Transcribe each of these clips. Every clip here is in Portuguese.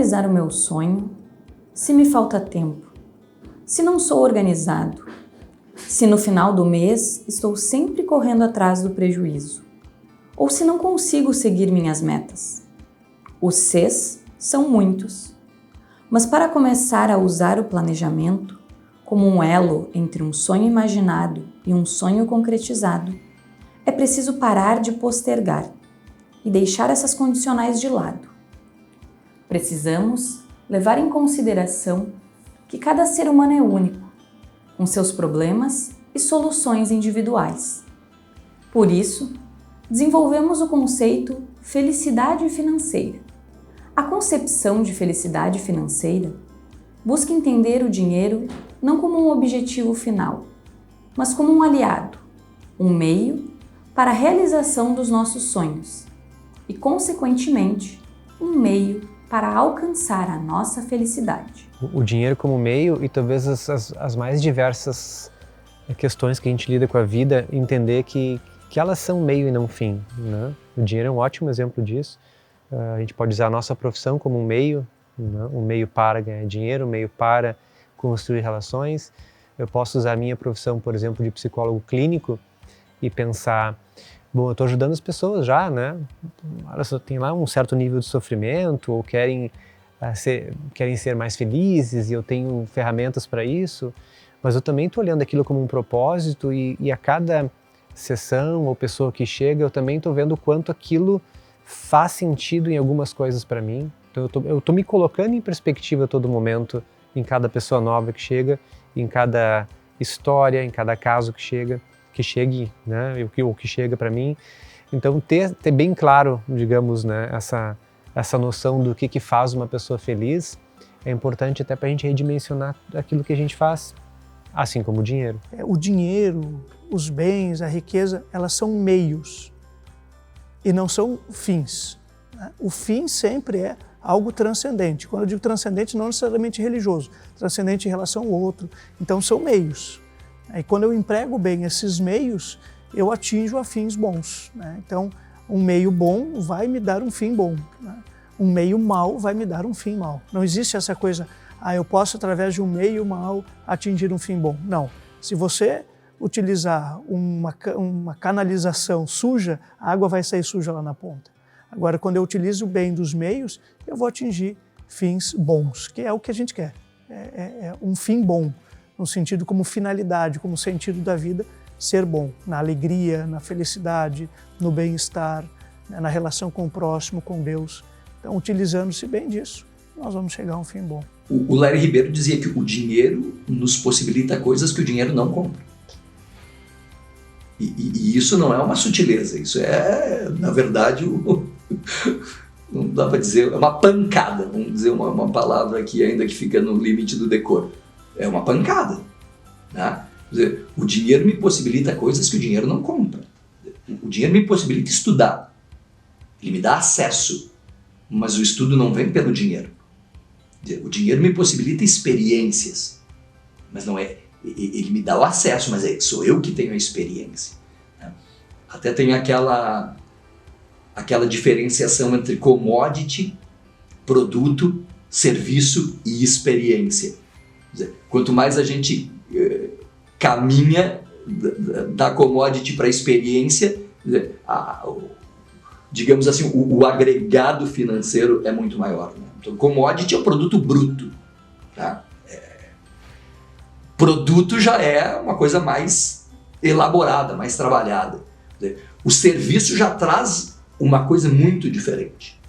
realizar o meu sonho se me falta tempo, se não sou organizado, se no final do mês estou sempre correndo atrás do prejuízo, ou se não consigo seguir minhas metas? Os Cs são muitos, mas para começar a usar o planejamento como um elo entre um sonho imaginado e um sonho concretizado, é preciso parar de postergar e deixar essas condicionais de lado. Precisamos levar em consideração que cada ser humano é único, com seus problemas e soluções individuais. Por isso, desenvolvemos o conceito felicidade financeira. A concepção de felicidade financeira busca entender o dinheiro não como um objetivo final, mas como um aliado, um meio para a realização dos nossos sonhos e, consequentemente, um meio para alcançar a nossa felicidade. O dinheiro como meio e talvez as mais diversas questões que a gente lida com a vida, entender que elas são meio e não fim, né? O dinheiro é um ótimo exemplo disso. A gente pode usar a nossa profissão como um meio, né? Um meio para ganhar dinheiro, um meio para construir relações. Eu posso usar a minha profissão, por exemplo, de psicólogo clínico e pensar, bom, eu estou ajudando as pessoas já, né? Elas têm lá um certo nível de sofrimento ou querem ser mais felizes e eu tenho ferramentas para isso, mas eu também estou olhando aquilo como um propósito e a cada sessão ou pessoa que chega, eu também estou vendo o quanto aquilo faz sentido em algumas coisas para mim. Então eu tô me colocando em perspectiva a todo momento, em cada pessoa nova que chega, em cada história, em cada caso que chegue, né, ou que chega para mim. Então ter bem claro, digamos, né, essa noção do que faz uma pessoa feliz é importante até para a gente redimensionar aquilo que a gente faz, assim como o dinheiro. O dinheiro, os bens, a riqueza, elas são meios e não são fins. O fim sempre é algo transcendente. Quando eu digo transcendente, não necessariamente religioso, transcendente em relação ao outro. Então são meios. E quando eu emprego bem esses meios, eu atinjo a fins bons, né? Então, um meio bom vai me dar um fim bom, né? Um meio mau vai me dar um fim mau. Não existe essa coisa, eu posso através de um meio mau atingir um fim bom. Não. Se você utilizar uma canalização suja, a água vai sair suja lá na ponta. Agora, quando eu utilizo o bem dos meios, eu vou atingir fins bons, que é o que a gente quer. É um fim bom, no sentido como finalidade, como sentido da vida, ser bom, na alegria, na felicidade, no bem-estar, né, na relação com o próximo, com Deus. Então, utilizando-se bem disso, nós vamos chegar a um fim bom. O Larry Ribeiro dizia que o dinheiro nos possibilita coisas que o dinheiro não compra. E isso não é uma sutileza, isso é, na verdade, não dá para dizer, é uma pancada, vamos dizer uma palavra aqui ainda que fica no limite do decoro. É uma pancada, né? Quer dizer, o dinheiro me possibilita coisas que o dinheiro não compra. O dinheiro me possibilita estudar, ele me dá acesso, mas o estudo não vem pelo dinheiro. O dinheiro me possibilita experiências, mas não é, ele me dá o acesso, mas sou eu que tenho a experiência, né? Até tem aquela diferenciação entre commodity, produto, serviço e experiência. Quer dizer, quanto mais a gente caminha da commodity para a experiência, digamos assim, o agregado financeiro é muito maior, né? Então, commodity é o produto bruto, tá? Produto já é uma coisa mais elaborada, mais trabalhada. O serviço já traz uma coisa muito diferente.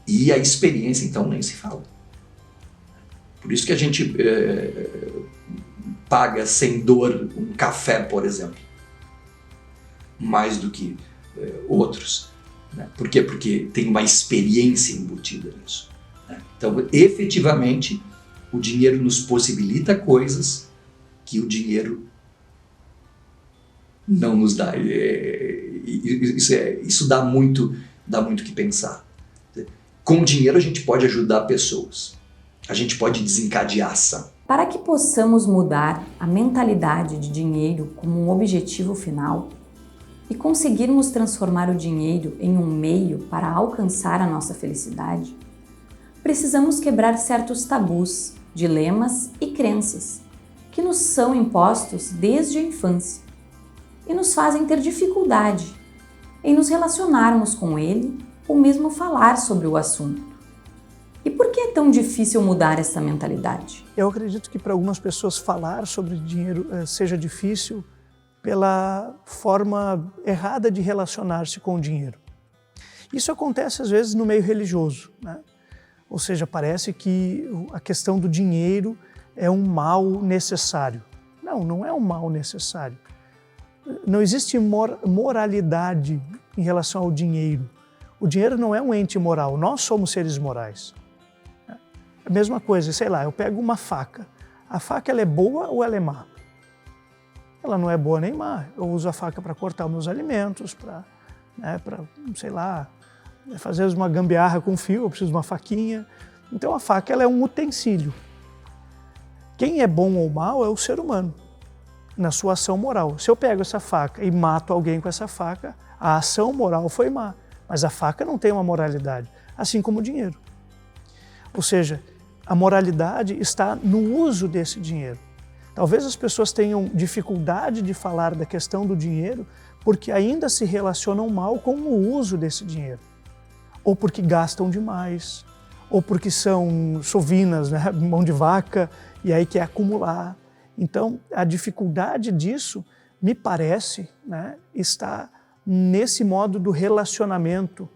E a experiência, então, nem se fala. Por isso que a gente paga sem dor um café, por exemplo, mais do que outros, né? Por quê? Porque tem uma experiência embutida nisso, né? Então, efetivamente, o dinheiro nos possibilita coisas que o dinheiro não nos dá. Isso dá muito que pensar. Com o dinheiro a gente pode ajudar pessoas, a gente pode desencadear ação. Para que possamos mudar a mentalidade de dinheiro como um objetivo final e conseguirmos transformar o dinheiro em um meio para alcançar a nossa felicidade, precisamos quebrar certos tabus, dilemas e crenças que nos são impostos desde a infância e nos fazem ter dificuldade em nos relacionarmos com ele ou mesmo falar sobre o assunto. E por que é tão difícil mudar essa mentalidade? Eu acredito que para algumas pessoas falar sobre dinheiro seja difícil pela forma errada de relacionar-se com o dinheiro. Isso acontece às vezes no meio religioso, né? Ou seja, parece que a questão do dinheiro é um mal necessário. Não, não é um mal necessário. Não existe moralidade em relação ao dinheiro. O dinheiro não é um ente moral, nós somos seres morais. A mesma coisa, sei lá, eu pego uma faca. A faca ela é boa ou ela é má? Ela não é boa nem má. Eu uso a faca para cortar os meus alimentos, para, sei lá, fazer uma gambiarra com fio, eu preciso de uma faquinha. Então a faca ela é um utensílio. Quem é bom ou mal é o ser humano, na sua ação moral. Se eu pego essa faca e mato alguém com essa faca, a ação moral foi má, mas a faca não tem uma moralidade, assim como o dinheiro. Ou seja, a moralidade está no uso desse dinheiro. Talvez as pessoas tenham dificuldade de falar da questão do dinheiro porque ainda se relacionam mal com o uso desse dinheiro. Ou porque gastam demais, ou porque são sovinas, né? Mão de vaca, e aí quer acumular. Então, a dificuldade disso, me parece, né, está nesse modo do relacionamento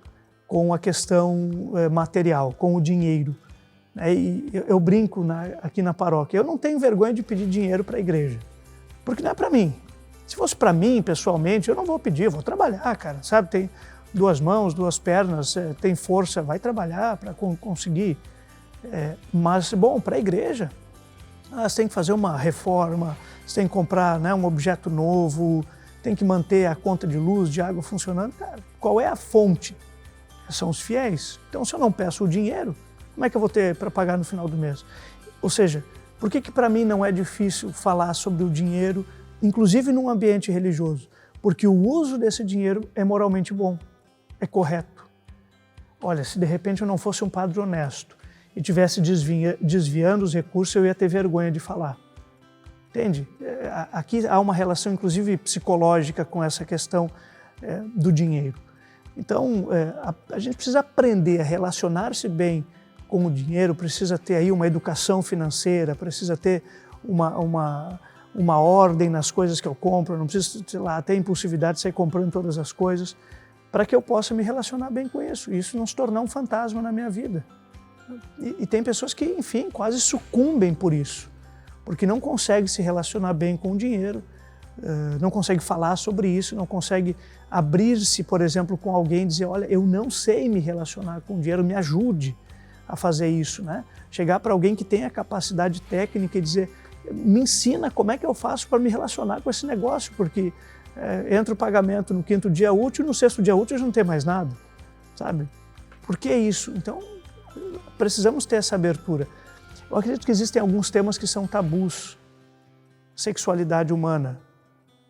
com a questão material, com o dinheiro. E eu brinco aqui na paróquia, eu não tenho vergonha de pedir dinheiro para a igreja, porque não é para mim. Se fosse para mim, pessoalmente, eu não vou pedir, eu vou trabalhar, cara, sabe? Tem 2 mãos, 2 pernas, tem força, vai trabalhar para conseguir. Mas, bom, para a igreja, você tem que fazer uma reforma, você tem que comprar, né, um objeto novo, tem que manter a conta de luz, de água funcionando. Cara, qual é a fonte? São os fiéis. Então, se eu não peço o dinheiro, como é que eu vou ter para pagar no final do mês? Ou seja, por que para mim não é difícil falar sobre o dinheiro, inclusive num ambiente religioso? Porque o uso desse dinheiro é moralmente bom, é correto. Olha, se de repente eu não fosse um padre honesto e tivesse desviando os recursos, eu ia ter vergonha de falar. Entende? Aqui há uma relação, inclusive, psicológica com essa questão do dinheiro. Então, a gente precisa aprender a relacionar-se bem com o dinheiro, precisa ter aí uma educação financeira, precisa ter uma ordem nas coisas que eu compro, não preciso, sei lá, ter impulsividade de sair comprando todas as coisas, para que eu possa me relacionar bem com isso, e isso não se tornar um fantasma na minha vida. E tem pessoas que, enfim, quase sucumbem por isso, porque não conseguem se relacionar bem com o dinheiro, não conseguem falar sobre isso, não conseguem abrir-se, por exemplo, com alguém e dizer, olha, eu não sei me relacionar com o dinheiro, me ajude a fazer isso, né? Chegar para alguém que tem a capacidade técnica e dizer, me ensina como é que eu faço para me relacionar com esse negócio, porque entra o pagamento no 5º dia útil, no 6º dia útil eu já não tenho mais nada, sabe? Por que isso? Então, precisamos ter essa abertura. Eu acredito que existem alguns temas que são tabus. Sexualidade humana.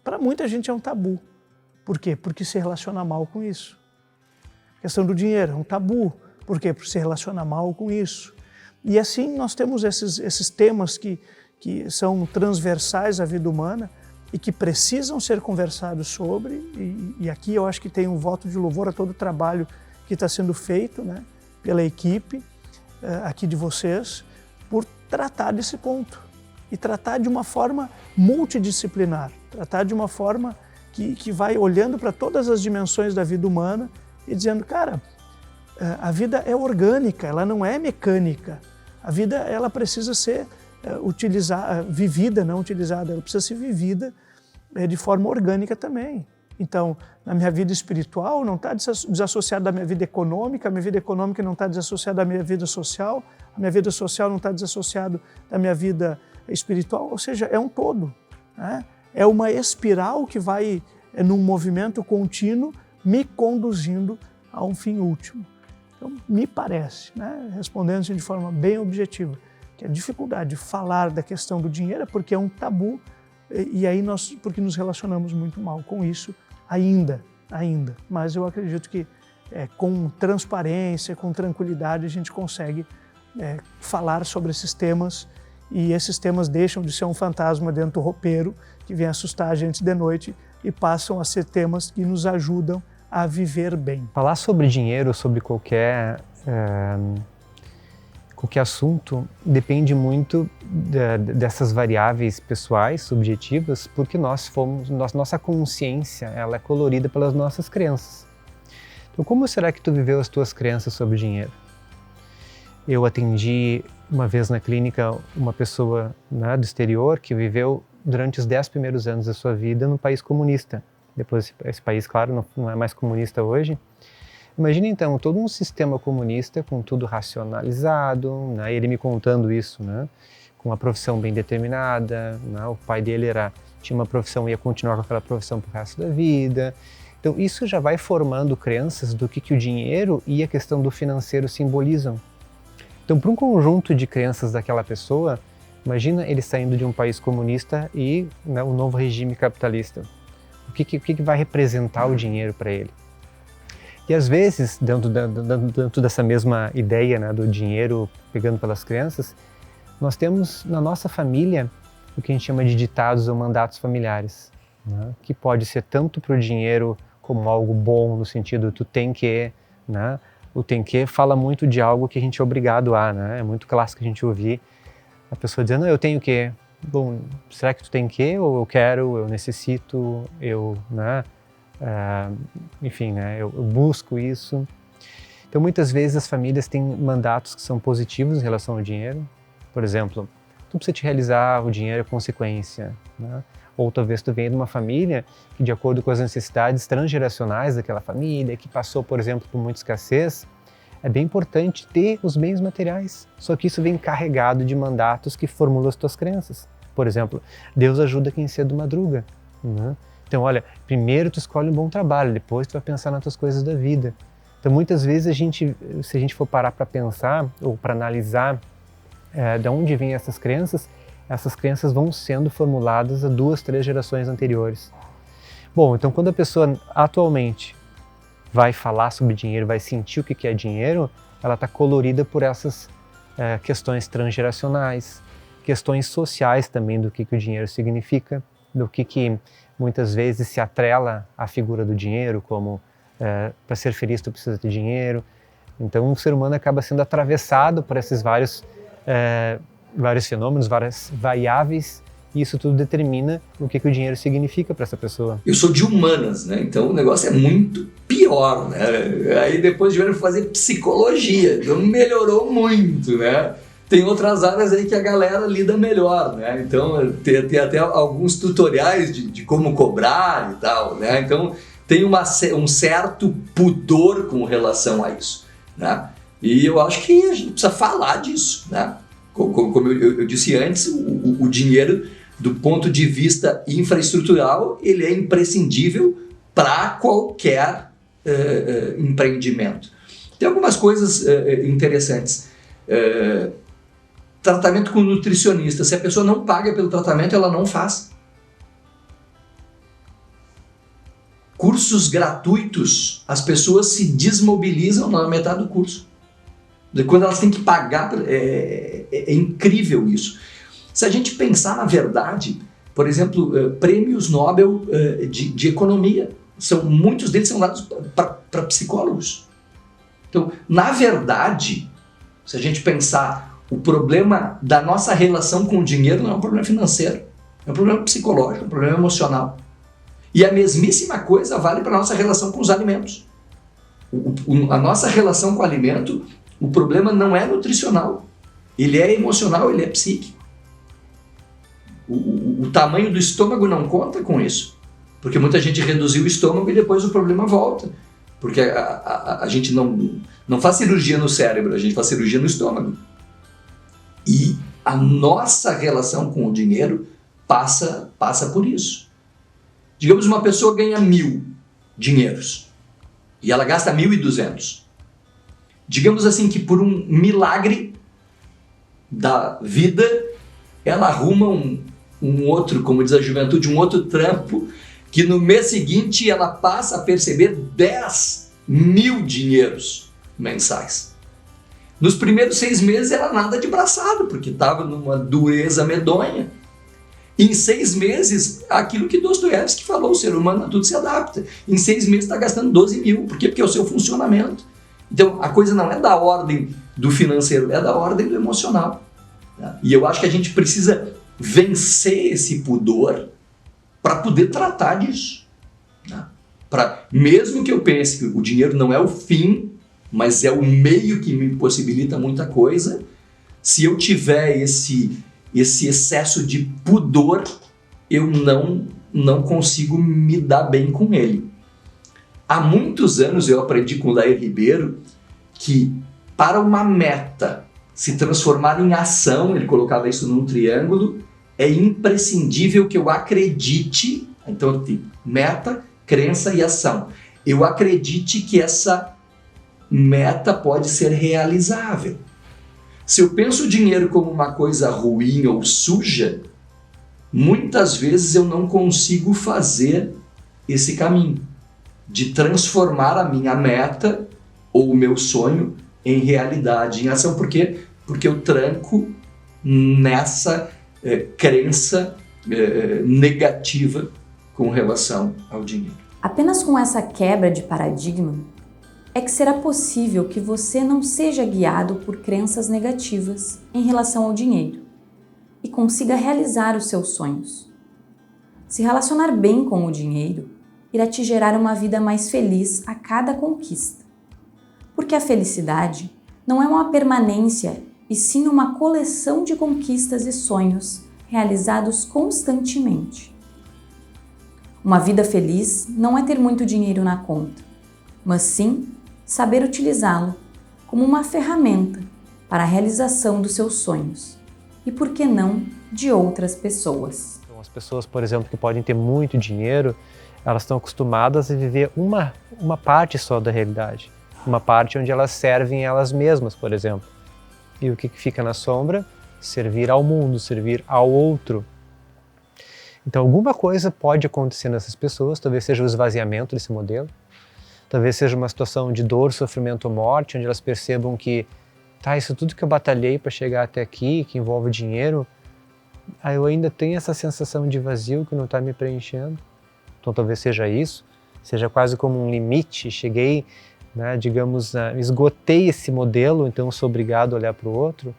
Para muita gente é um tabu. Por quê? Porque se relaciona mal com isso. A questão do dinheiro é um tabu. Por quê? Porque se relaciona mal com isso. E assim nós temos esses temas que são transversais à vida humana e que precisam ser conversados sobre. E aqui eu acho que tem um voto de louvor a todo o trabalho que está sendo feito, né, pela equipe aqui de vocês, por tratar desse ponto. E tratar de uma forma multidisciplinar, tratar de uma forma que vai olhando para todas as dimensões da vida humana e dizendo, cara, a vida é orgânica, ela não é mecânica. A vida ela precisa ser vivida, não utilizada, ela precisa ser vivida de forma orgânica também. Então, na minha vida espiritual não está desassociada da minha vida econômica, a minha vida econômica não está desassociada da minha vida social, a minha vida social não está desassociada da minha vida espiritual, ou seja, é um todo, né? É uma espiral que vai, num movimento contínuo, me conduzindo a um fim último. Então, me parece, né, respondendo assim de forma bem objetiva, que a dificuldade de falar da questão do dinheiro é porque é um tabu e aí porque nos relacionamos muito mal com isso ainda. Mas eu acredito que com transparência, com tranquilidade, a gente consegue falar sobre esses temas, e esses temas deixam de ser um fantasma dentro do roupeiro que vem assustar a gente de noite e passam a ser temas que nos ajudam a viver bem. Falar sobre dinheiro, sobre qualquer assunto, depende muito dessas variáveis pessoais, subjetivas, porque nossa consciência ela é colorida pelas nossas crenças. Então, como será que tu viveu as tuas crenças sobre dinheiro? Eu atendi uma vez na clínica uma pessoa, né, do exterior que viveu durante os 10 primeiros anos da sua vida no país comunista. Depois esse país, claro, não é mais comunista hoje. Imagina então todo um sistema comunista com tudo racionalizado, né, ele me contando isso, né, com uma profissão bem determinada, né, o pai dele tinha uma profissão e ia continuar com aquela profissão para o resto da vida. Então isso já vai formando crenças do que o dinheiro e a questão do financeiro simbolizam. Então, para um conjunto de crenças daquela pessoa, imagina ele saindo de um país comunista e, né, um novo regime capitalista. O que vai representar o dinheiro para ele? E às vezes, dentro dessa mesma ideia, né, do dinheiro pegando pelas crenças, nós temos na nossa família o que a gente chama de ditados ou mandatos familiares, né, que pode ser tanto para o dinheiro como algo bom, no sentido tu tem que, né? O tem que fala muito de algo que a gente é obrigado a, né? É muito clássico a gente ouvir a pessoa dizendo, eu tenho que. Bom, será que tu tem que? Ou eu quero, eu necessito, né? Enfim, né? Eu busco isso. Então, muitas vezes as famílias têm mandatos que são positivos em relação ao dinheiro. Por exemplo, tu precisa te realizar, o dinheiro é consequência, né? Ou talvez tu venha de uma família que, de acordo com as necessidades transgeracionais daquela família, que passou, por exemplo, por muita escassez, é bem importante ter os bens materiais. Só que isso vem carregado de mandatos que formulam as tuas crenças. Por exemplo, Deus ajuda quem cedo madruga, né? Então, olha, primeiro tu escolhe um bom trabalho, depois tu vai pensar nas tuas coisas da vida. Então, muitas vezes, se a gente for parar para pensar ou para analisar de onde vêm essas crenças vão sendo formuladas há 2, 3 gerações anteriores. Bom, então quando a pessoa atualmente vai falar sobre dinheiro, vai sentir o que é dinheiro, ela está colorida por essas questões transgeracionais, questões sociais também do que o dinheiro significa, do que muitas vezes se atrela à figura do dinheiro, como para ser feliz tu precisa ter dinheiro. Então o ser humano acaba sendo atravessado por esses vários fenômenos, várias variáveis, e isso tudo determina o que o dinheiro significa para essa pessoa. Eu sou de humanas, né? Então o negócio é muito pior, né? Aí depois tiveram que fazer psicologia, então melhorou muito, né? Tem outras áreas aí que a galera lida melhor, né? Então tem até alguns tutoriais de como cobrar e tal, né? Então tem um certo pudor com relação a isso, né? E eu acho que a gente precisa falar disso, né? Como eu disse antes, o dinheiro, do ponto de vista infraestrutural, ele é imprescindível para qualquer empreendimento. Tem algumas coisas interessantes. Tratamento com nutricionista. Se a pessoa não paga pelo tratamento, ela não faz. Cursos gratuitos, as pessoas se desmobilizam na metade do curso. Quando elas têm que pagar, é incrível isso. Se a gente pensar na verdade, por exemplo, prêmios Nobel de economia, muitos deles são dados para psicólogos. Então, na verdade, se a gente pensar, o problema da nossa relação com o dinheiro não é um problema financeiro, é um problema psicológico, é um problema emocional. E a mesmíssima coisa vale para a nossa relação com os alimentos. A nossa relação com o alimento, o problema não é nutricional, ele é emocional, ele é psíquico. O tamanho do estômago não conta com isso, porque muita gente reduziu o estômago e depois o problema volta, porque a gente não faz cirurgia no cérebro, a gente faz cirurgia no estômago. E a nossa relação com o dinheiro passa por isso. Digamos, uma pessoa ganha 1.000 dinheiros e ela gasta 1.200. Digamos assim que por um milagre da vida, ela arruma um outro, como diz a juventude, um outro trampo, que no mês seguinte ela passa a perceber 10.000 dinheiros mensais. Nos primeiros 6 meses era nada de braçado, porque estava numa dureza medonha. Em 6 meses, aquilo que Dostoiévski falou, o ser humano a tudo se adapta. Em 6 meses está gastando 12 mil. Por quê? Porque é o seu funcionamento. Então, a coisa não é da ordem do financeiro, é da ordem do emocional. E eu acho que a gente precisa vencer esse pudor para poder tratar disso. Mesmo que eu pense que o dinheiro não é o fim, mas é o meio que me possibilita muita coisa, se eu tiver esse excesso de pudor, eu não consigo me dar bem com ele. Há muitos anos eu aprendi com o Lair Ribeiro que para uma meta se transformar em ação, ele colocava isso num triângulo, é imprescindível que eu acredite, então tem meta, crença e ação. Eu acredite que essa meta pode ser realizável. Se eu penso o dinheiro como uma coisa ruim ou suja, muitas vezes eu não consigo fazer esse caminho de transformar a minha meta ou o meu sonho em realidade, em ação. Por quê? Porque eu tranco nessa crença negativa com relação ao dinheiro. Apenas com essa quebra de paradigma é que será possível que você não seja guiado por crenças negativas em relação ao dinheiro e consiga realizar os seus sonhos. Se relacionar bem com o dinheiro irá te gerar uma vida mais feliz a cada conquista. Porque a felicidade não é uma permanência, e sim uma coleção de conquistas e sonhos realizados constantemente. Uma vida feliz não é ter muito dinheiro na conta, mas sim saber utilizá-lo como uma ferramenta para a realização dos seus sonhos e, por que não, de outras pessoas. Então, as pessoas, por exemplo, que podem ter muito dinheiro, elas estão acostumadas a viver uma parte só da realidade, uma parte onde elas servem elas mesmas, por exemplo. E o que fica na sombra? Servir ao mundo, servir ao outro. Então, alguma coisa pode acontecer nessas pessoas, talvez seja o esvaziamento desse modelo, talvez seja uma situação de dor, sofrimento ou morte, onde elas percebam que isso tudo que eu batalhei para chegar até aqui, que envolve dinheiro, eu ainda tenho essa sensação de vazio que não está me preenchendo. Então, talvez seja isso, seja quase como um limite, cheguei, esgotei esse modelo, então sou obrigado a olhar para o outro.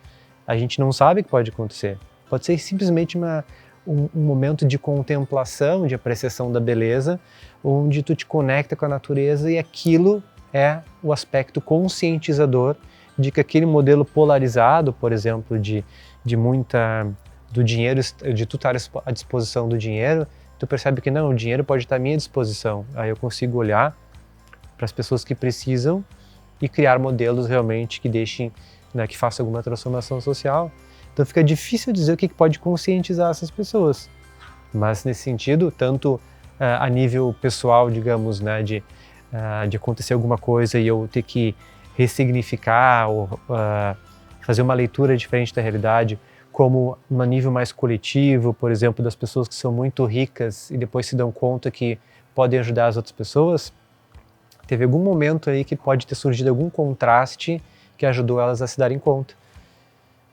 A gente não sabe o que pode acontecer. Pode ser simplesmente um momento de contemplação, de apreciação da beleza, onde tu te conecta com a natureza e aquilo é o aspecto conscientizador de que aquele modelo polarizado, por exemplo, do dinheiro, de tu estar à disposição do dinheiro, tu percebe que não, o dinheiro pode estar à minha disposição. Aí eu consigo olhar para as pessoas que precisam e criar modelos realmente que deixem, que façam alguma transformação social. Então fica difícil dizer o que pode conscientizar essas pessoas. Mas nesse sentido, tanto a nível pessoal, digamos, de acontecer alguma coisa e eu ter que ressignificar ou fazer uma leitura diferente da realidade, como no nível mais coletivo, por exemplo, das pessoas que são muito ricas e depois se dão conta que podem ajudar as outras pessoas, teve algum momento aí que pode ter surgido algum contraste que ajudou elas a se darem conta.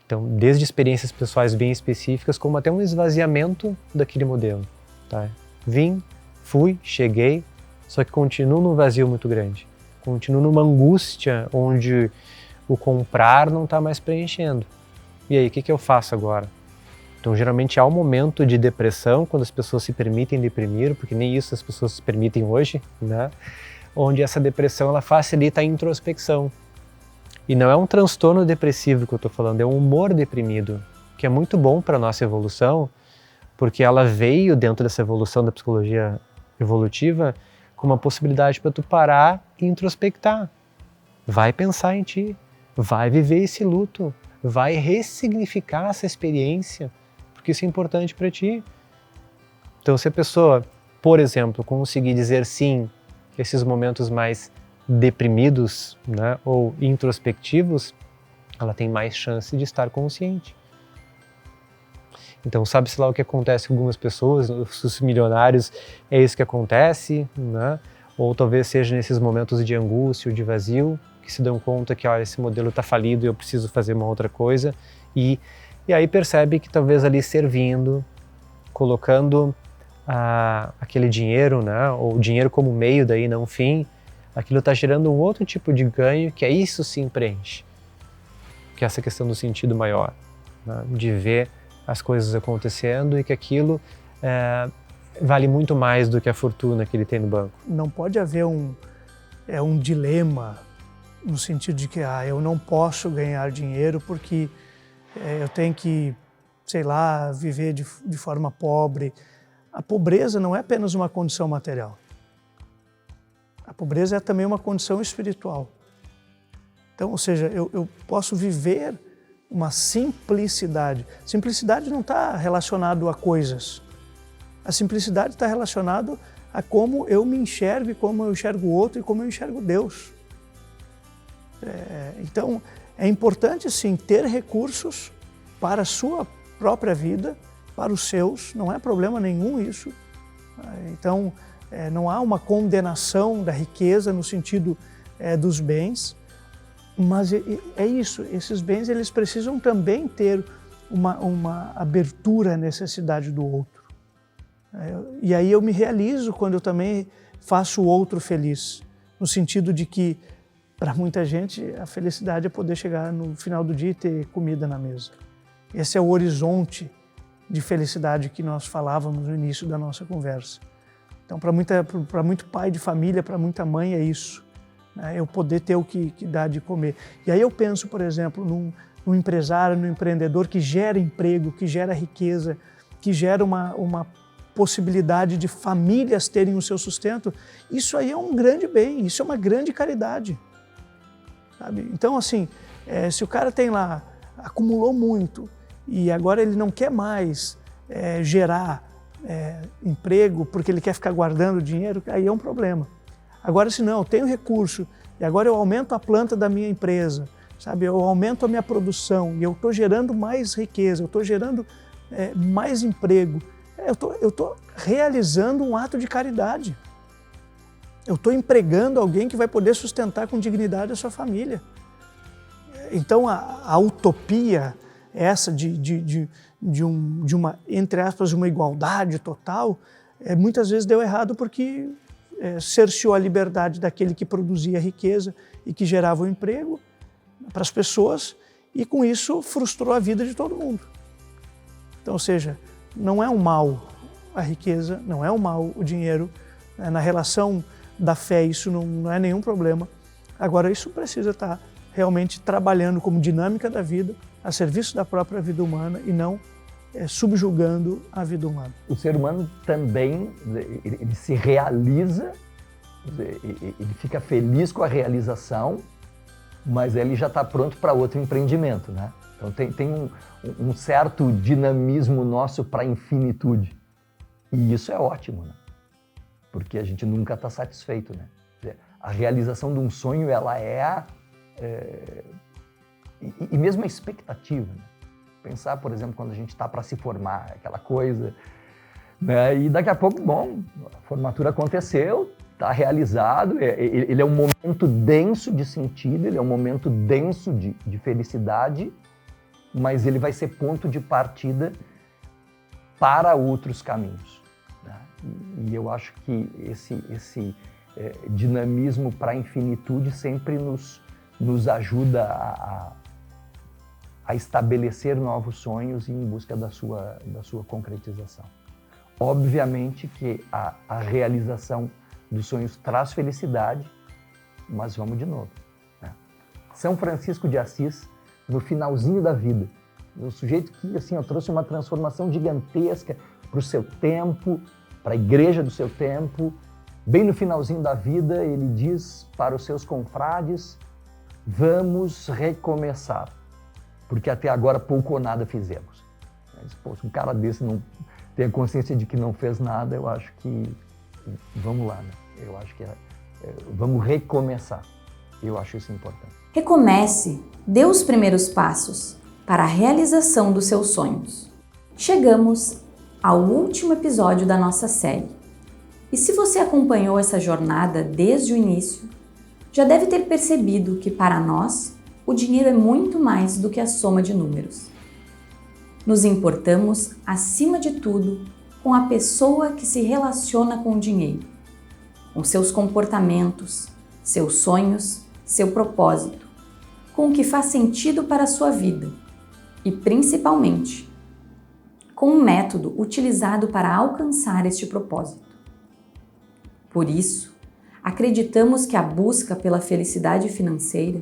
Então, desde experiências pessoais bem específicas, como até um esvaziamento daquele modelo. Vim, fui, cheguei, só que continuo num vazio muito grande. Continuo numa angústia onde o comprar não está mais preenchendo. E aí, o que eu faço agora? Então, geralmente há um momento de depressão, quando as pessoas se permitem deprimir, porque nem isso as pessoas se permitem hoje, onde essa depressão ela facilita a introspecção. E não é um transtorno depressivo que eu estou falando, é um humor deprimido, que é muito bom para a nossa evolução, porque ela veio dentro dessa evolução da psicologia evolutiva com uma possibilidade para tu parar e introspectar. Vai pensar em ti, vai viver esse luto, vai ressignificar essa experiência, porque isso é importante para ti. Então, se a pessoa, por exemplo, conseguir dizer sim a esses momentos mais deprimidos, ou introspectivos, ela tem mais chance de estar consciente. Então, sabe-se lá o que acontece com algumas pessoas, os milionários, é isso que acontece, ou talvez seja nesses momentos de angústia ou de vazio que se dão conta que esse modelo está falido e eu preciso fazer uma outra coisa, e aí percebe que talvez ali servindo, colocando aquele dinheiro, né, ou o dinheiro como meio, daí não fim, aquilo está gerando um outro tipo de ganho, que é isso sim preenche, que é essa questão do sentido maior, né, de ver as coisas acontecendo e que aquilo vale muito mais do que a fortuna que ele tem no banco. Não pode haver um dilema no sentido de que eu não posso ganhar dinheiro porque eu tenho que, sei lá, viver de forma pobre. A pobreza não é apenas uma condição material. A pobreza é também uma condição espiritual. Então, ou seja, eu posso viver uma simplicidade. Simplicidade não está relacionado a coisas. A simplicidade está relacionado a como eu me enxergo, como eu enxergo o outro e como eu enxergo Deus. Então, é importante sim ter recursos para a sua própria vida, para os seus, não é problema nenhum isso. Então, não há uma condenação da riqueza no sentido dos bens, mas é isso, esses bens eles precisam também ter uma abertura à necessidade do outro. E aí eu me realizo quando eu também faço o outro feliz, no sentido de que, para muita gente, a felicidade é poder chegar no final do dia e ter comida na mesa. Esse é o horizonte de felicidade que nós falávamos no início da nossa conversa. Então, para muito pai de família, para muita mãe, é isso. Eu poder ter o que dá de comer. E aí eu penso, por exemplo, num empresário, num empreendedor que gera emprego, que gera riqueza, que gera uma possibilidade de famílias terem o seu sustento. Isso aí é um grande bem, isso é uma grande caridade. Sabe? Então, assim, se o cara tem lá, acumulou muito e agora ele não quer mais gerar emprego porque ele quer ficar guardando dinheiro, aí é um problema. Agora, se não, eu tenho recurso e agora eu aumento a planta da minha empresa, sabe? Eu aumento a minha produção e eu estou gerando mais riqueza, eu estou gerando mais emprego. Eu estou realizando um ato de caridade. Eu estou empregando alguém que vai poder sustentar com dignidade a sua família. Então, a utopia essa de uma, entre aspas, uma igualdade total, muitas vezes deu errado porque cerceou a liberdade daquele que produzia riqueza e que gerava o emprego para as pessoas e, com isso, frustrou a vida de todo mundo. Então, ou seja, não é um mal a riqueza, não é um mal o dinheiro. Na relação da fé isso não é nenhum problema. Agora isso precisa estar realmente trabalhando como dinâmica da vida, a serviço da própria vida humana e não subjugando a vida humana. O ser humano também, ele se realiza, ele fica feliz com a realização, mas ele já está pronto para outro empreendimento, né? Então tem um certo dinamismo nosso para a infinitude. E isso é ótimo, né? Porque a gente nunca está satisfeito, né? A realização de um sonho, ela e mesmo a expectativa, né? Pensar, por exemplo, quando a gente está para se formar, aquela coisa, né? E daqui a pouco, bom, a formatura aconteceu, está realizado, ele é um momento denso de sentido, ele é um momento denso de felicidade, mas ele vai ser ponto de partida para outros caminhos, né? E eu acho que esse dinamismo para a infinitude sempre nos ajuda a estabelecer novos sonhos em busca da sua concretização. Obviamente que a realização dos sonhos traz felicidade, mas vamos de novo, né? São Francisco de Assis, no finalzinho da vida, um sujeito que assim, trouxe uma transformação gigantesca para o seu tempo, para a igreja do seu tempo. Bem no finalzinho da vida, ele diz para os seus confrades: vamos recomeçar, porque até agora pouco ou nada fizemos. Se um cara desse não tem a consciência de que não fez nada, eu acho que vamos lá, né? Eu acho que vamos recomeçar. Eu acho isso importante. Recomece, dê os primeiros passos para a realização dos seus sonhos. Chegamos ao último episódio da nossa série. E se você acompanhou essa jornada desde o início, já deve ter percebido que para nós o dinheiro é muito mais do que a soma de números. Nos importamos, acima de tudo, com a pessoa que se relaciona com o dinheiro, com seus comportamentos, seus sonhos, seu propósito, com o que faz sentido para a sua vida e, principalmente, com um método utilizado para alcançar este propósito. Por isso, acreditamos que a busca pela felicidade financeira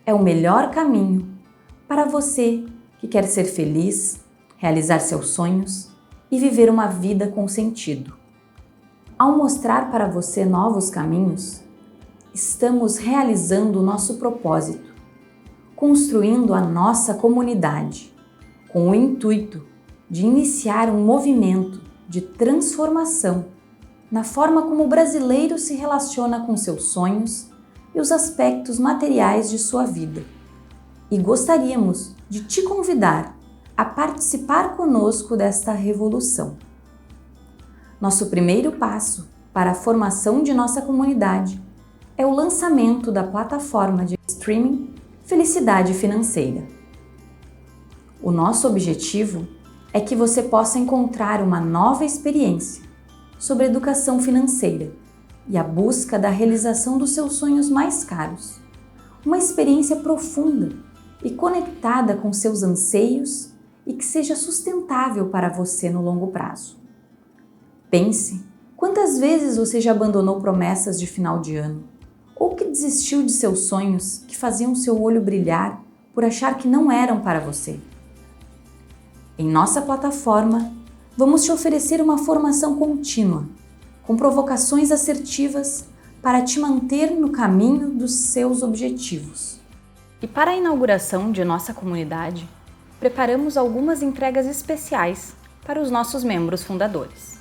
é o melhor caminho para você que quer ser feliz, realizar seus sonhos e viver uma vida com sentido. Ao mostrar para você novos caminhos, estamos realizando o nosso propósito, construindo a nossa comunidade, com o intuito de iniciar um movimento de transformação na forma como o brasileiro se relaciona com seus sonhos e os aspectos materiais de sua vida. E gostaríamos de te convidar a participar conosco desta revolução. Nosso primeiro passo para a formação de nossa comunidade é o lançamento da plataforma de streaming Felicidade Financeira. O nosso objetivo é que você possa encontrar uma nova experiência sobre educação financeira e a busca da realização dos seus sonhos mais caros. Uma experiência profunda e conectada com seus anseios e que seja sustentável para você no longo prazo. Pense quantas vezes você já abandonou promessas de final de ano ou que desistiu de seus sonhos que faziam seu olho brilhar por achar que não eram para você. Em nossa plataforma, vamos te oferecer uma formação contínua, com provocações assertivas para te manter no caminho dos seus objetivos. E para a inauguração de nossa comunidade, preparamos algumas entregas especiais para os nossos membros fundadores.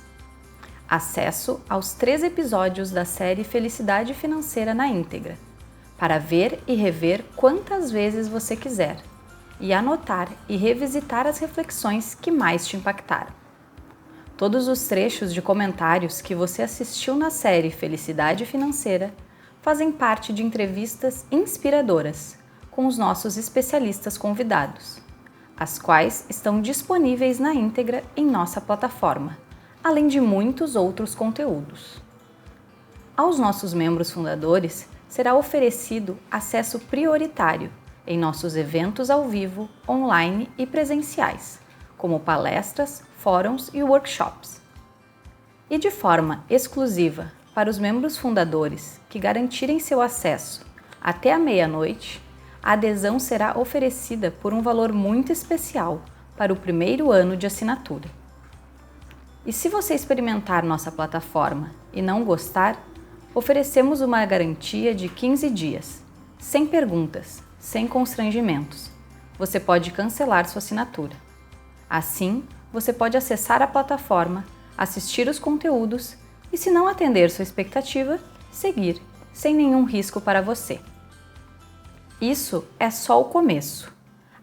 Acesso aos 3 episódios da série Felicidade Financeira na íntegra, para ver e rever quantas vezes você quiser, e anotar e revisitar as reflexões que mais te impactaram. Todos os trechos de comentários que você assistiu na série Felicidade Financeira fazem parte de entrevistas inspiradoras com os nossos especialistas convidados, as quais estão disponíveis na íntegra em nossa plataforma, além de muitos outros conteúdos. Aos nossos membros fundadores será oferecido acesso prioritário em nossos eventos ao vivo, online e presenciais, como palestras, fóruns e workshops. E de forma exclusiva para os membros fundadores que garantirem seu acesso até a meia-noite, a adesão será oferecida por um valor muito especial para o primeiro ano de assinatura. E se você experimentar nossa plataforma e não gostar, oferecemos uma garantia de 15 dias, sem perguntas, sem constrangimentos. Você pode cancelar sua assinatura. Assim, você pode acessar a plataforma, assistir os conteúdos e, se não atender sua expectativa, seguir, sem nenhum risco para você. Isso é só o começo.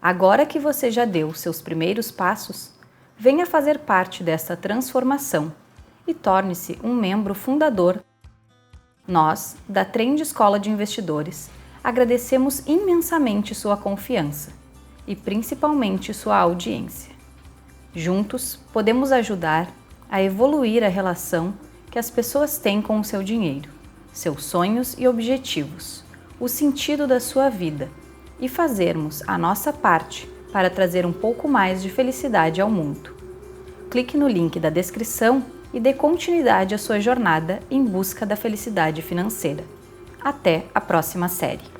Agora que você já deu seus primeiros passos, venha fazer parte desta transformação e torne-se um membro fundador. Nós, da Trend Escola de Investidores, agradecemos imensamente sua confiança e principalmente sua audiência. Juntos, podemos ajudar a evoluir a relação que as pessoas têm com o seu dinheiro, seus sonhos e objetivos, o sentido da sua vida e fazermos a nossa parte para trazer um pouco mais de felicidade ao mundo. Clique no link da descrição e dê continuidade à sua jornada em busca da felicidade financeira. Até a próxima série!